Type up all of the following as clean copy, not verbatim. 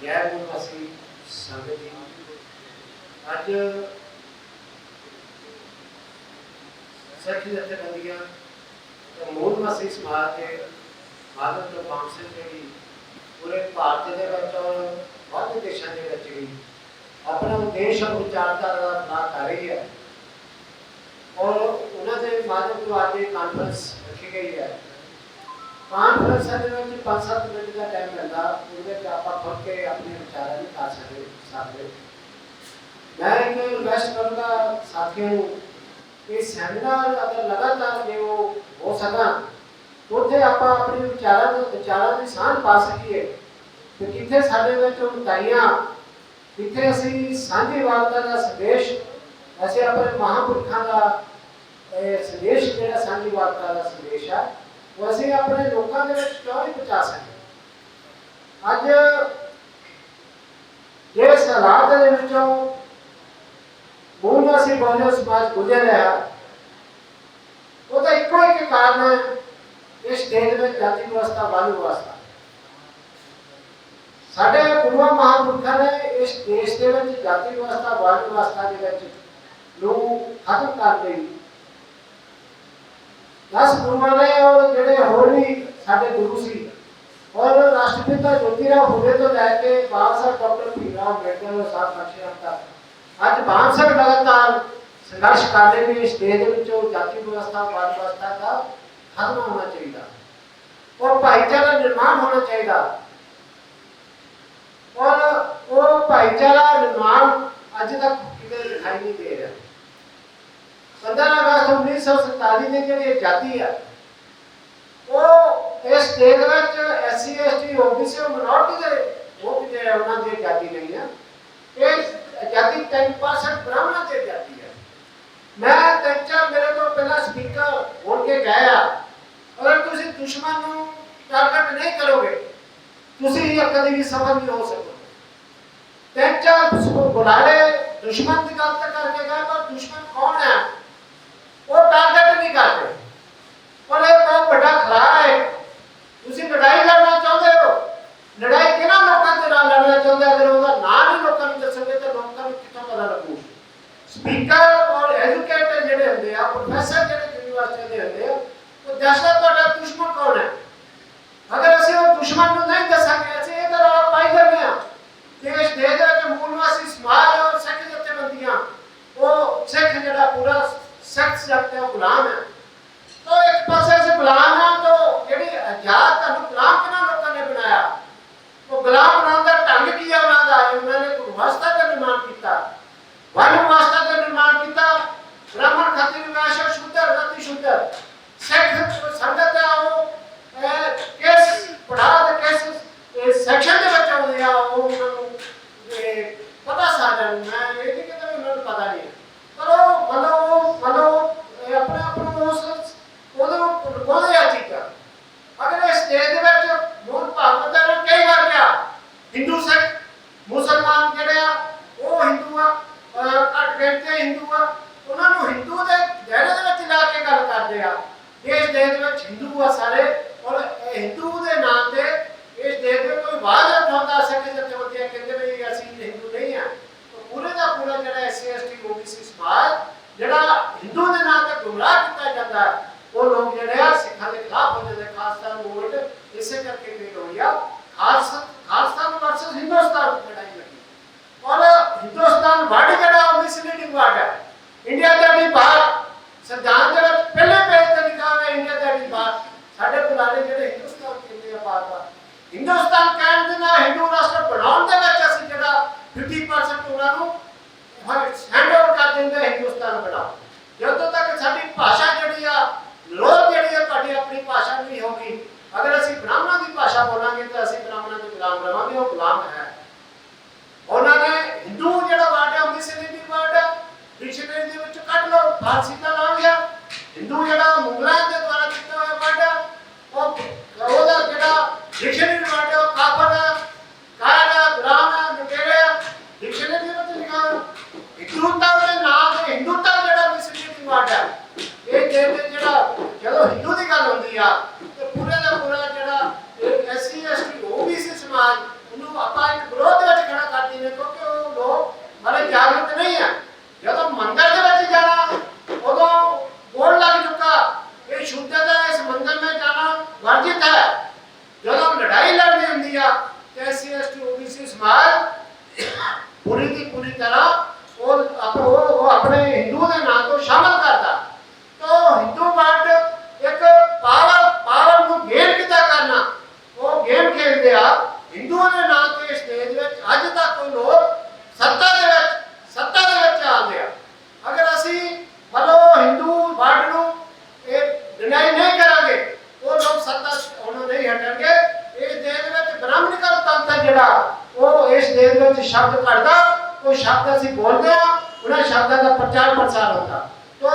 गैर मूलवासी संगत जी अज सिख जथेबंदियां मूलवासी समाज के माध्यम तो काउंसिल जी पूरे भारत के और बहुत देशों के भी अपना उद्देश्य और विचारधारा का प्रचार कर रही है और उन्होंने माध्यम तो आज कॉन्फ्रेंस रखी गई है। कॉन्फ्रेंस में 5-7 मिनट का टाइम मिलता उसमें आप खुद के अपने विचार नहीं कर सकते। मैं एक रिक्वेस्ट करूँगा साथियों कि सैमीनार अगर लगातार जो हो सका उत्थे आप अपने विचारों की सांझ पा सकीए तो कितने साढ़े उताइयाँ कितने असी सांझी वार्ता का संदेश ऐसे अपने महापुरखों का संदेश जो सांझी वार्ता का संदेश है वो असी अपने लोगों के क्यों नहीं पहुँचा सके। अज जिस हालात के मूलवासी बहुजन समाज गुजर रहा उसका इको एक कारण है इस देश में जाति व्यवस्था वाली व्यवस्था। साढ़े गुरुओं महापुरखों ने इस देश के जाति व्यवस्था वाली व्यवस्था के खत्म कर दी। 10 गुरुओं ने और जोड़े होर भी साढ़े गुरु सी और राष्ट्रपिता ज्योतिराव फुले तो लैके बाबा साहब डॉक्टर भीमराव अम्बेडकर साहब बख्शियां तक आज 5 साल लगातार संघर्ष कर रहे हैं इस देश जाति व्यवस्था वाद व्यवस्था का खत्म होना चाहिए और भाईचारा निर्माण होना चाहिए और वो भाईचारा निर्माण अज तक कितने दिखाई नहीं दे रहा। 15 अगस्त 1947 की जी आजादी है वो इस देश में SC ST OBC और मिनोरिटी वो भी उन्होंने आजादी नहीं है आजादी 10% ब्राह्मणों की आजादी है। मैं तंचा मेरे तो पहला स्पीकर बोल के गया अगर तुम दुश्मन को टारगेट नहीं करोगे तुम कभी भी सफल नहीं हो सकोगे। तंचा बुला ले दुश्मन की गल करके गए पर दुश्मन कौन है वो टारगेट नहीं करते और एक बहुत बड़ा खला है तुम लड़ाई लड़ना चाहते हो लड़ाई किन लोगों के नाल लड़ना चाहते अगर उसका नाम ही लोगों को दसोगे तो लोगों को कितों पता लगू। स्पीकर और एजुकेटर जिहड़े हुंदे आ प्रोफेसर जिहड़े यूनिवर्सिटी दे हुंदे आ वो दसदा तुहाडा दुश्मन कौन है। अगर असीं वो दुश्मन नूं नहीं दसांगे असीं इह तां रौला पाई जांदे आ कि इस देश दे विच मूलवासी समाज और सिख जथेबंदियां वो सिख जिहड़ा पूरा सिख सख्त है गुलाम है तो एक पासे से गुलाम है तो जिहड़ी आजाद तुहानूं गुलाम किन्हां लोकां ने बनाया वो गुलाम बनाउण दा ढंग की है उन्होंने व्यवस्था का निर्माण किया वन व्यवस्था का निर्माण किया ब्राह्मण खत्रिय वैश्य शूद्र अति शूद्र सिख संगत है वो किस पढ़ा किस सेक्शन के बच्चे होंगे वो उन्होंने पता सारा मैं ये नहीं कहता उन्होंने पता नहीं पर मतलब अपने अपने उस कोदे आ चीज़ अगर इस देश के मूल भागवत ने कई बार क्या हिंदू सिख मुसलमान जिहड़े वो हिंदू घट गिनती हिंदू उन्होंने हिंदू के दायरे में ला के गल करते हैं। इस देश में हिंदू आ सारे और हिंदू के नाम से इस देश में कोई आवाज नहीं उठाता सिख जथेबंदियां कहते भी असीं हिंदू नहीं है तो पूरे का पूरा जो SC ST OBC समाज जो हिंदू के नाम से गुमराह किया जाता है वो लोग जो सिखा के खिलाफ हो जाते खालसा मूवमेंट इसे करके गई हुई है। खालसा वर्सेस हिंदुस्तान लड़ाई लगी और हिंदुस्तान वर्ड जो मिसलीडिंग वर्ड है इंडिया दैट इज बाहर संविधान के पहले पेज पर लिखा हुआ है इंडिया दैट इज बाहर साडे पुराने जो हिंदुस्तान कहते हैं बार हिंदुस्तान कहने के ना हिंदू राष्ट्र बनाने के विच असीं जिहड़ा 50% उन्होंने हैंड ओवर कर देंगे हिंदुस्तान बनाओ जदों तक साडी भाषा जिहड़ी आ लोग जिहड़ी आ तुहाडी अपनी भाषा नहीं होगी अगर असीं ब्राह्मणों की भाषा बोलांगे तो असीं ब्राह्मणों के गुलाम रहांगे वो गुलाम है। उन्होंने हिंदू जिहड़ा वर्ड है मिसलीडिंग वर्ड है डिक्शनरी दे विच कट लो फारसी का नाम है हिंदू जिहड़ा मुगलों के द्वारा किया हुआ वर्ड है वो ओहदा जिहड़ा डिक्शनरी वर्ड है काफर है कायर है गुलाम है लुटेरे है डिक्शनरी दे विच लिखा हिंदुता के नाम से हिंदुता जिहड़ा मिसलीडिंग वर्ड है ये देश जिहड़ा चलो हिंदू की गल होंदी आ तो पूरे का पूरा जिहड़ा SC ST OBC समाज उन्होंने आपां एक विरोध इस देश में शब्द घटता वो शब्द असीं बोलते हैं उन्हें शब्दों का प्रचार प्रसार होता। तो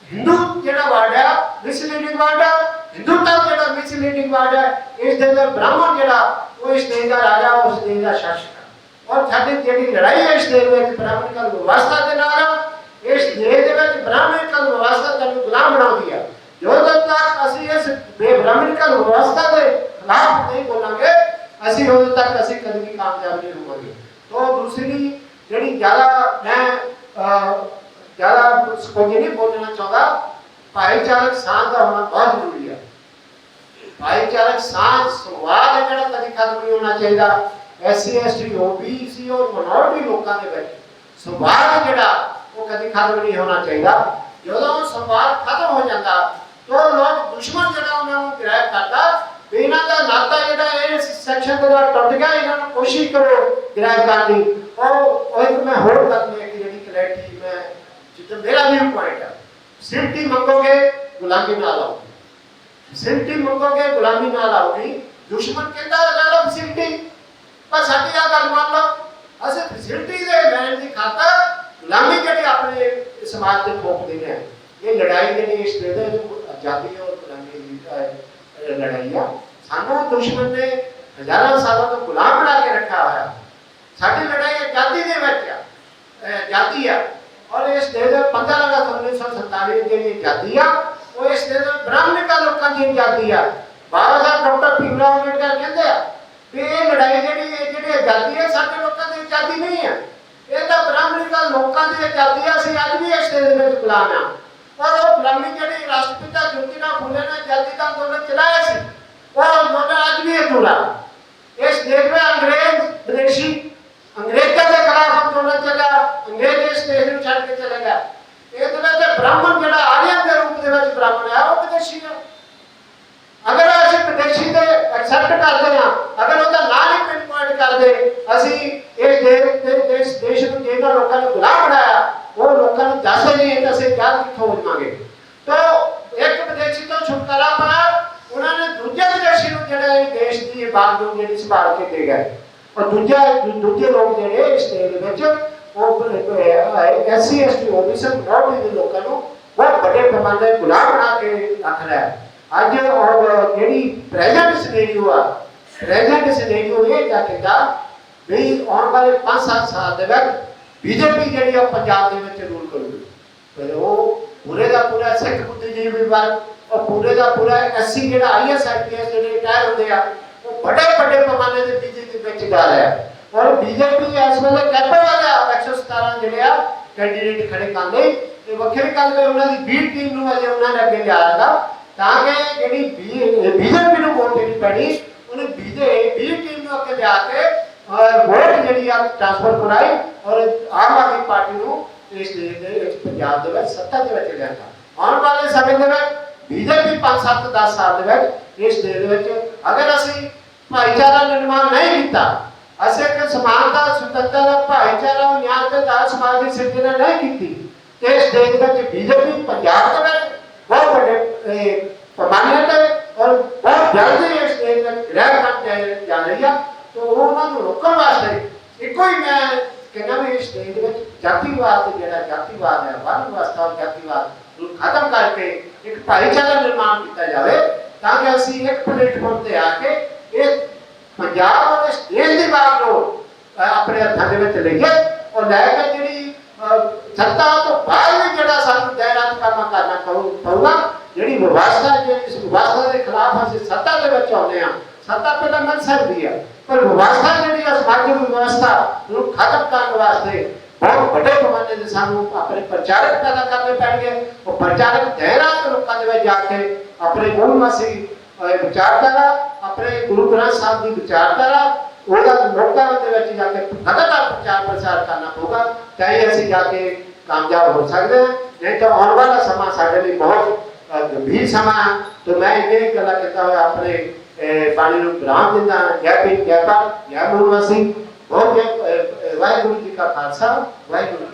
हिंदू जेड़ा वर्ड है मिसलीडिंग वर्ड है, हिंदुत्व जेड़ा मिसलीडिंग वर्ड है। इस देश का ब्राह्मण जेड़ा वो इस देश का राजा उस देश का शासक है। और साडी जेड़ी लड़ाई है इस देश में ब्राह्मणिकल व्यवस्था के नाल इस देश में ब्राह्मणिकल व्यवस्था का गुलाम बना दिया। जो तक असीं इस ब्राह्मणिकल व्यवस्था के खिलाफ नहीं बोलांगे असीं उदों तक असीं कभी भी कामयाब नहीं होवांगे। तो दूसरी जेड़ी ज़्यादा मैं ज़्यादा कोई नहीं बोलना चाहता, भाईचारक सांझ का होना बहुत जरूरी है। भाईचारक सांझ संवाद है जेड़ा कभी खत्म नहीं होना चाहिए। SC ST OBC और मिनोरिटी लोगों के बीच संवाद जेड़ा वो कभी खत्म नहीं होना चाहिए। जो संवाद खत्म हो जाता तो लोग दुश्मन जेड़ा उन्होंने गिराया करता भी इन्हां दा नाता जेड़ा इस सेक्शन के नाल टुट गया, इन्हां कोशिश करो गिराया करने दी। और एक मैं होर गल में कि जेड़ी क्लैरिटी में जितना मेरा व्यू पॉइंट है, सिमटी मंगोगे गुलामी ना लाओगी, सिमटी मंगोगे गुलामी ना लाओगी। दुश्मन कहता है ले लो फैसिलिटी पर साडी आ गल मान लो असे फैसिलिटी दे लैण दी खातर गुलामी जेड़ी अपने समाज ते थोप देने हैं। ये लड़ाई जेड़ी इस दे आजादी और गुलामी दी लड़ाई है। सानू दुश्मन ने हजारों सालों तो गुलाम बना के रखा है। साडी लड़ाई आजादी दे विच आजादी है और इस देश 15 अगस्त 1947 की आजादी है वो इस देश ब्राह्मणिकल लोगों की आजादी है। बाबा साहब डॉक्टर भीमराव अम्बेडकर कहते हैं कि ये लड़ाई जेडी आजादी है साडे लोगों की आजादी नहीं है, ये तो ब्राह्मणिकल लोगों की आजादी है। असीं अज भी इस देश में गुलाम हैं और वो गुलामी जेडी राष्ट्रपिता ज्योतिराव फुले ने आजादी का आंदोलन चलाया सी वो आंदोलन अज भी अधूरा। इस देश में अंग्रेज विदेशी अंग्रेजों के खिलाफ आंदोलन चला, अंग्रेज इस देश में छड़ के चले गए। ये तो ब्राह्मण जेड़ा आर्यन के रूप में ब्राह्मण है वो विदेशी है। अगर असीं विदेशी दे एक्सेप्ट करते हैं, अगर उसका नाम ही पिन पॉइंट कर दे असीं इस देश में जिन्होंने लोगों ने गुलाम बनाया वो लोगों ने दस नहीं है तो असीं जान कित्थों हो जावांगे। तो एक विदेशी तो छुटकारा पाया उन्होंने दूजे विदेशी को जेड़ा देश की बागडोर जेड़ी संभाल के दे गए और दूजे लोग जेड़े इस देश विच वो SC ST OBC मिनोरिटी के लोगों को बहुत बड़े पैमाने गुलाम बना के रख रहा है। आज और जेड़ी प्रेजेंट सिनेरियो ये क्या कहता भी आने वाले 5-7 साल दे विच बीजेपी जेड़ी पंजाब दे विच रूल करूगी। फिर वो पूरे का पूरा सिख बुद्धिजीवी वर्ग और पूरे का पूरा SC जेड़ा IAS IPS जेडे रिटायर होंदे आ वो बड़े पैमाने ते बीजेपी विच जा रहा है। और बीजेपी इस वेले कैपेबल है 117 जेडे आ कैंडिडेट खड़े करने ते वखरी गल है उन्हां दी बी टीम नु अजे उन्हां ने अगे लियागा ताकि जेडी बीजेपी नु वोट देनी पैनी उन्हें बी टीम नु अगे लिया के वोट जेडी आ ट्रांसफर कराई और आम आदमी पार्टी नु इस देश दे पंजाब दे विच सत्ता दे विच लियागा। आने वाले समय दे विच बीजेपी 5-7-10 साल दे विच इस देश दे विच अगर असीं भाईचारा निर्माण नहीं कीता असीं एक समानता स्वतंत्रता भाईचारा न्याय ते दास समाज की सिरजना नहीं की तो इस देश में बीजेपी पंजाब में बहुत बड़े पैमाने पर और बहुत जल्दी इस देश में ग्रह कर जा रही है। तो उन्होंने रोकने वास्ते एको ही मैं कहना भी इस देश में जातिवाद जो जातिवाद है वर्ण व्यवस्था और जातिवाद खत्म करके एक भाईचारा निर्माण किया जाए ताकि असीं एक प्लेटफॉर्म पर आके इस पंजाब और इस देश की बागडोर अपने हत्थों के विच लईए और लैके जिहड़ी सत्ता तो बाद में जिहड़ा सानूं दैरात काम करना पऊगा जिहड़ी व्यवस्था इस व्यवस्था के खिलाफ असीं सत्ता दे विच आउंदे हां। सत्ता पहले मिल सकती है पर व्यवस्था जिहड़ी समाजिक व्यवस्था नूं खत्म करने वास्ते बहुत बड़े पैमाने से सानूं अपने प्रचारक पैदा करने पैणगे और प्रचारक दैरात लोकां दे विच जाके अपने मूल मसीह विचारधारा अपने गुरु ग्रंथ साहब की विचारधारा ਉਹਦਾ ਲੋਕਾਂ ਦੇ ਵਿੱਚ ਜਾ ਕੇ ਲਗਾਤਾਰ ਪ੍ਰਚਾਰ ਪ੍ਰਸਾਰ ਕਰਨਾ ਪਊਗਾ ਤਾਂ ਹੀ ਅਸੀਂ ਜਾ ਕੇ ਕਾਮਯਾਬ ਹੋ ਸਕਦੇ ਹਾਂ। ਨਹੀਂ ਤਾਂ ਆਉਣ ਵਾਲਾ ਸਮਾਂ ਸਾਡੇ ਲਈ ਬਹੁਤ ਗੰਭੀਰ ਸਮਾਂ ਹੈ। तो मैं ये गला कहता हुआ अपने पानी ਨੂੰ ਵਿਰਾਮ ਦਿੰਦਾ ਜੈ ਭੀਮ ਜੈ ਭਾਰਤ ਜੈ ਗੁਰੂ ਮਸੀਹ। ਬਹੁਤ ਵਾਹਿਗੁਰੂ ਜੀ ਕਾ ਖਾਲਸਾ ਵਾਹਿਗੁਰੂ